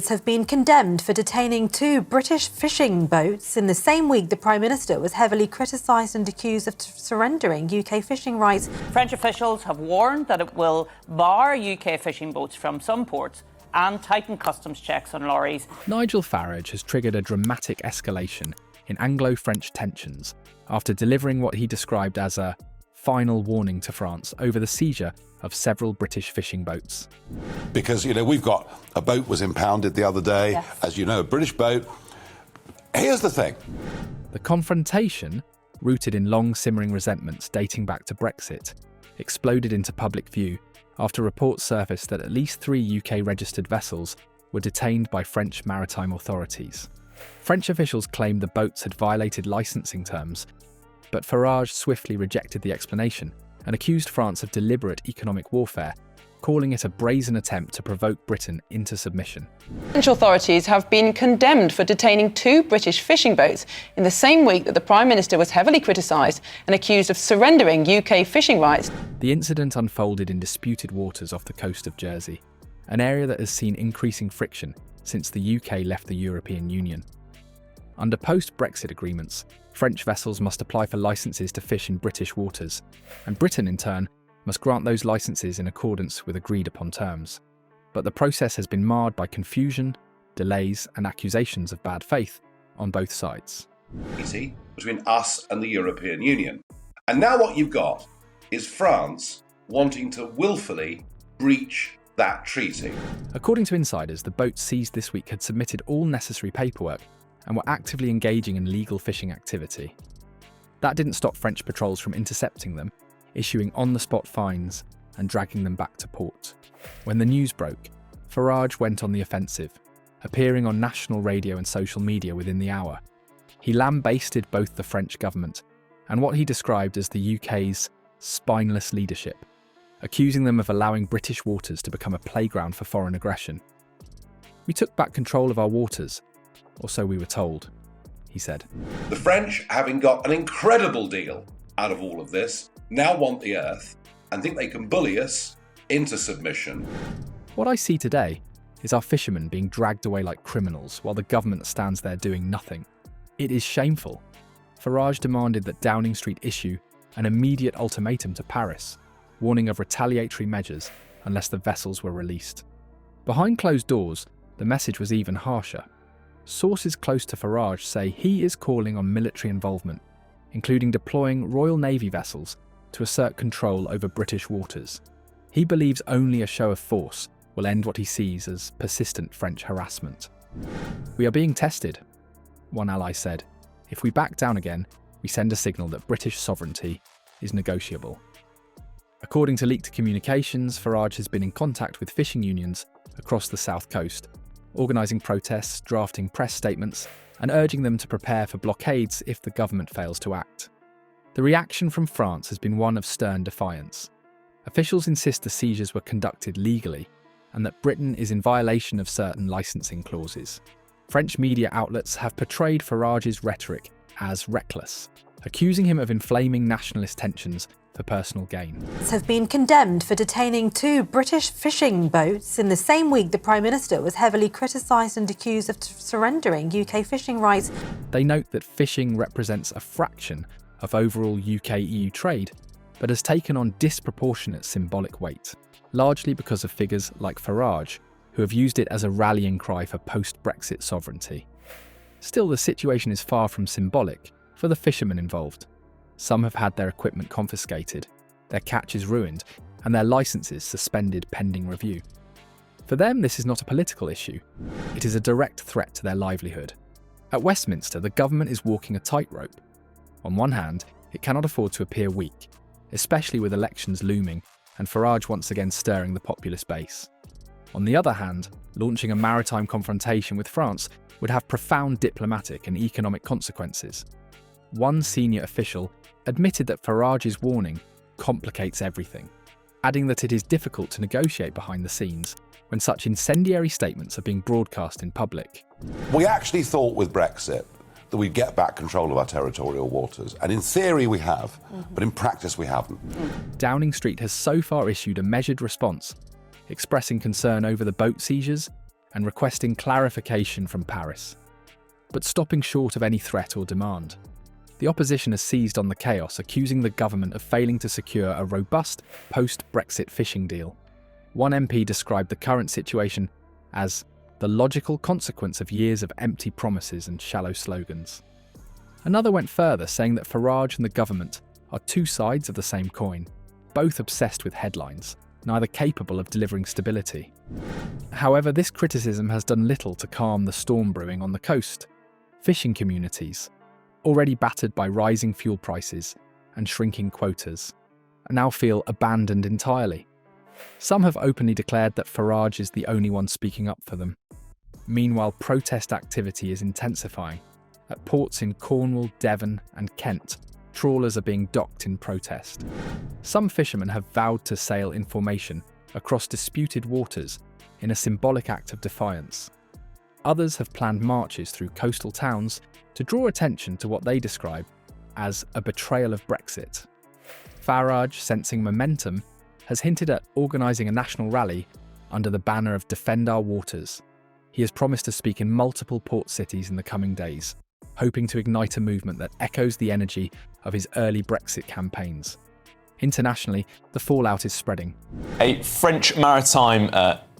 States have been condemned for detaining two British fishing boats in the same week the Prime Minister was heavily criticised and accused of surrendering UK fishing rights. French officials have warned that it will bar UK fishing boats from some ports and tighten customs checks on lorries. Nigel Farage has triggered a dramatic escalation in Anglo-French tensions after delivering what he described as a final warning to France over the seizure of several British fishing boats. Because, we've got a boat was impounded the other day, yes. As you know, a British boat. Here's the thing. The confrontation, rooted in long-simmering resentments dating back to Brexit, exploded into public view after reports surfaced that at least 3 UK-registered vessels were detained by French maritime authorities. French officials claimed the boats had violated licensing terms, but Farage swiftly rejected the explanation and accused France of deliberate economic warfare, calling it a brazen attempt to provoke Britain into submission. French authorities have been condemned for detaining 2 British fishing boats in the same week that the Prime Minister was heavily criticised and accused of surrendering UK fishing rights. The incident unfolded in disputed waters off the coast of Jersey, an area that has seen increasing friction since the UK left the European Union. Under post-Brexit agreements, French vessels must apply for licences to fish in British waters, and Britain, in turn, must grant those licences in accordance with agreed-upon terms. But the process has been marred by confusion, delays, and accusations of bad faith on both sides. Between us and the European Union. And now what you've got is France wanting to willfully breach that treaty. According to insiders, the boats seized this week had submitted all necessary paperwork and were actively engaging in legal fishing activity. That didn't stop French patrols from intercepting them, issuing on-the-spot fines and dragging them back to port. When the news broke, Farage went on the offensive, appearing on national radio and social media within the hour. He lambasted both the French government and what he described as the UK's spineless leadership, accusing them of allowing British waters to become a playground for foreign aggression. "We took back control of our waters, or so we were told," he said. The French, having got an incredible deal out of all of this, now want the earth and think they can bully us into submission. What I see today is our fishermen being dragged away like criminals while the government stands there doing nothing. It is shameful. Farage demanded that Downing Street issue an immediate ultimatum to Paris, warning of retaliatory measures unless the vessels were released. Behind closed doors, the message was even harsher. Sources close to Farage say he is calling on military involvement, including deploying Royal Navy vessels to assert control over British waters. He believes only a show of force will end what he sees as persistent French harassment. "We are being tested," one ally said. "If we back down again, we send a signal that British sovereignty is negotiable." According to leaked communications, Farage has been in contact with fishing unions across the south coast, organising protests, drafting press statements, and urging them to prepare for blockades if the government fails to act. The reaction from France has been one of stern defiance. Officials insist the seizures were conducted legally and that Britain is in violation of certain licensing clauses. French media outlets have portrayed Farage's rhetoric as reckless, accusing him of inflaming nationalist tensions for personal gain. Have been condemned for detaining two British fishing boats in the same week the Prime Minister was heavily criticised and accused of surrendering UK fishing rights. They note that fishing represents a fraction of overall UK-EU trade, but has taken on disproportionate symbolic weight, largely because of figures like Farage, who have used it as a rallying cry for post-Brexit sovereignty. Still, the situation is far from symbolic for the fishermen involved. Some have had their equipment confiscated, their catches ruined, and their licences suspended pending review. For them, this is not a political issue. It is a direct threat to their livelihood. At Westminster, the government is walking a tightrope. On one hand, it cannot afford to appear weak, especially with elections looming and Farage once again stirring the populist base. On the other hand, launching a maritime confrontation with France would have profound diplomatic and economic consequences. One senior official admitted that Farage's warning complicates everything, adding that it is difficult to negotiate behind the scenes when such incendiary statements are being broadcast in public. We actually thought with Brexit that we'd get back control of our territorial waters, and in theory we have, but in practice we haven't. Downing Street has so far issued a measured response, expressing concern over the boat seizures and requesting clarification from Paris, but stopping short of any threat or demand. The opposition has seized on the chaos, accusing the government of failing to secure a robust post-Brexit fishing deal. One MP described the current situation as the logical consequence of years of empty promises and shallow slogans. Another went further, saying that Farage and the government are two sides of the same coin, both obsessed with headlines, neither capable of delivering stability. However, this criticism has done little to calm the storm brewing on the coast. Fishing communities, already battered by rising fuel prices and shrinking quotas, now feel abandoned entirely. Some have openly declared that Farage is the only one speaking up for them. Meanwhile, protest activity is intensifying. At ports in Cornwall, Devon and Kent, trawlers are being docked in protest. Some fishermen have vowed to sail in formation across disputed waters in a symbolic act of defiance. Others have planned marches through coastal towns to draw attention to what they describe as a betrayal of Brexit. Farage, sensing momentum, has hinted at organising a national rally under the banner of Defend Our Waters. He has promised to speak in multiple port cities in the coming days, hoping to ignite a movement that echoes the energy of his early Brexit campaigns. Internationally, the fallout is spreading. A French maritime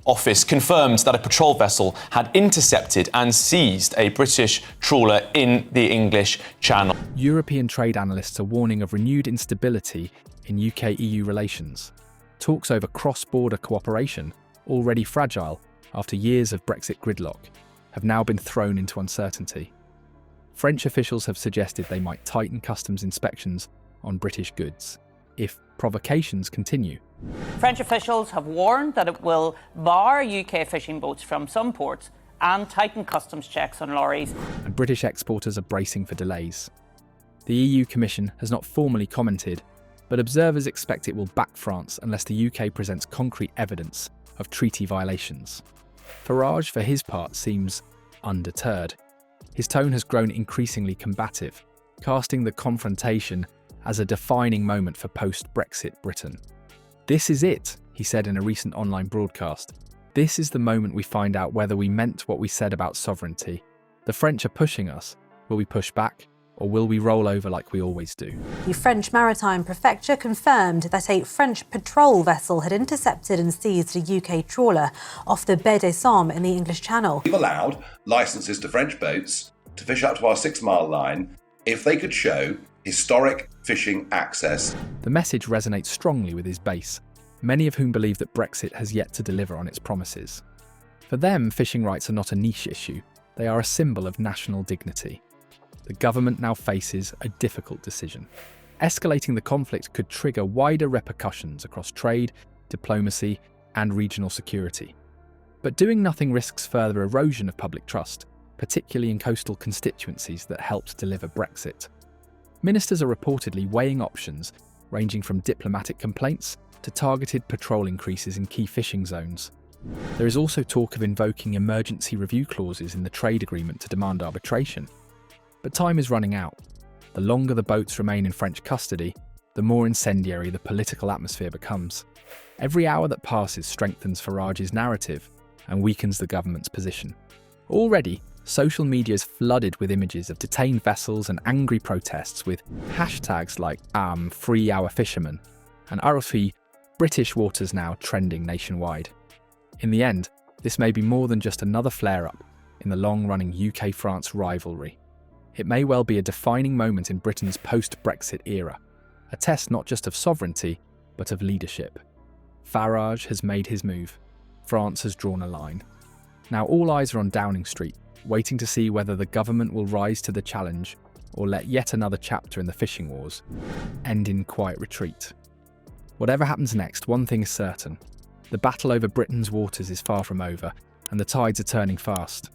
office confirmed that a patrol vessel had intercepted and seized a British trawler in the English Channel. European trade analysts are warning of renewed instability in UK-EU relations. Talks over cross-border cooperation, already fragile after years of Brexit gridlock, have now been thrown into uncertainty. French officials have suggested they might tighten customs inspections on British goods if provocations continue. French officials have warned that it will bar UK fishing boats from some ports and tighten customs checks on lorries. And British exporters are bracing for delays. The EU Commission has not formally commented, but observers expect it will back France unless the UK presents concrete evidence of treaty violations. Farage, for his part, seems undeterred. His tone has grown increasingly combative, casting the confrontation as a defining moment for post-Brexit Britain. "This is it," he said in a recent online broadcast. "This is the moment we find out whether we meant what we said about sovereignty. The French are pushing us. Will we push back? Or will we roll over like we always do?" The French Maritime Prefecture confirmed that a French patrol vessel had intercepted and seized a UK trawler off the Baie des Somme in the English Channel. We've allowed licences to French boats to fish up to our 6-mile line if they could show historic fishing access. The message resonates strongly with his base, many of whom believe that Brexit has yet to deliver on its promises. For them, fishing rights are not a niche issue, they are a symbol of national dignity. The government now faces a difficult decision. Escalating the conflict could trigger wider repercussions across trade, diplomacy, and regional security. But doing nothing risks further erosion of public trust, particularly in coastal constituencies that helped deliver Brexit. Ministers are reportedly weighing options, ranging from diplomatic complaints to targeted patrol increases in key fishing zones. There is also talk of invoking emergency review clauses in the trade agreement to demand arbitration. But time is running out. The longer the boats remain in French custody, the more incendiary the political atmosphere becomes. Every hour that passes strengthens Farage's narrative and weakens the government's position. Already, social media is flooded with images of detained vessels and angry protests with hashtags like Free Our Fishermen and RFI British Waters Now trending nationwide. In the end, this may be more than just another flare-up in the long-running UK-France rivalry. It may well be a defining moment in Britain's post-Brexit era, a test not just of sovereignty, but of leadership. Farage has made his move. France has drawn a line. Now all eyes are on Downing Street, waiting to see whether the government will rise to the challenge or let yet another chapter in the fishing wars end in quiet retreat. Whatever happens next, one thing is certain. The battle over Britain's waters is far from over, and the tides are turning fast.